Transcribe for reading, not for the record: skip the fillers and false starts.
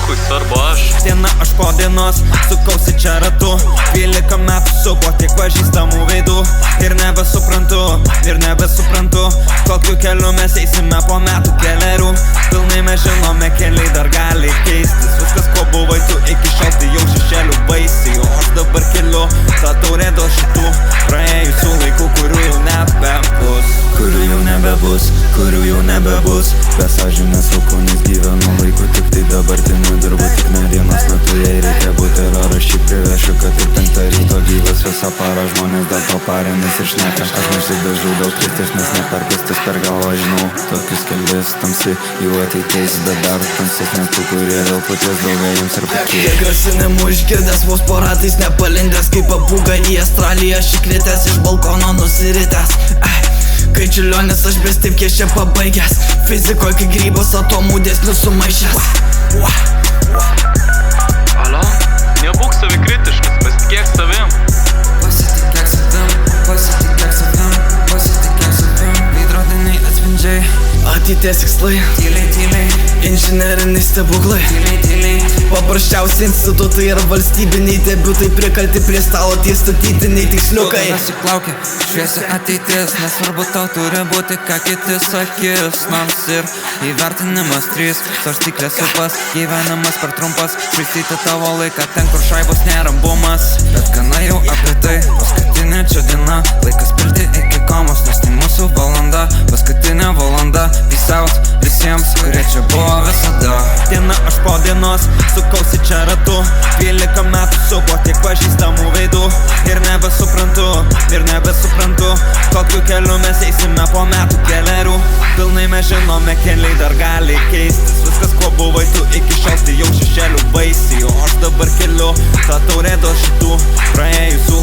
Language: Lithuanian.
Džiukui svarbu aš. Diena aš po dienos sukausi čia ratu, 12 metų su kuo tiek pažįstamų veidų. Ir nebesuprantu, kokiu keliu mes eisime po metų kelerių. Pilnai mes žinome, keliai dar gali keistis. Viskas ko buvai tu iki šiol, tai jau šešėlių baisiai. O aš dabar keliu tą taurę dėl šitų praėjusių laikų, kurių jau nebebus. Kurių jau nebebus. Be sąžinės aukonis gyvenu laiku, tik tai dabartiniu dirbu. Tik ne dienos metu jei reikia būti ir aš šį privešiu, kad ir 5 ryto gyvas visą parą. Žmonės dėl to parėmis ir šneka. Aš nesidažau dėl kristis, nes ne per pistis per galvą žinau. Tokius kelbės tamsi jų ateitais, bet dar tamsesnė tų, kurie dėl paties daugia jiems ir pačiai. Kiek grasinimų išgirdęs, vos po ratais nepalindęs, kaip papūga į Australiją šikritęs, iš balkono nusiritęs. Kai čiulionis aš bestipkės čia pabaigęs, fizikoj kai grybas atomų dėsnių sumaišęs. Alo? Nebūk savikritiškas, pasitikėk savim. Pasitikėk savim, veidrodiniai atspindžiai, ateities tikslai, tyliai, inžineriniai stebuklai, tyliai. Paprasčiausi institutai ir valstybiniai debiutai, prikalti prie stalo tie statytiniai tiksliukai. Nesiklaukia šviesi ateitis, nesvarbu tau turi būti, ką kiti sakys. Nors ir įvertinimas 3, svarstyklės upas, gyvenimas per trumpas, švaistyti tavo laiką ten, kur šaibos nerambumas. Bet gana jau apie tai, paskutinė čia diena, laikas pilti iki komos, nes tai mūsų valanda, paskutinė valanda, visaus visiems, kurie čia buvo visada. Diena aš po dienos sukausi čia ratu, 12 metų su kuo tiek pažįstamų veidų. Ir nebesuprantu, kokiu keliu mes eisime po metų kelerių. Pilnai mes žinome, keliai dar gali keistis. Viskas ko buvai tu iki šiol, tai jau šešėlių baisiai. O aš dabar keliu tą taurę dėl šitų praėjusių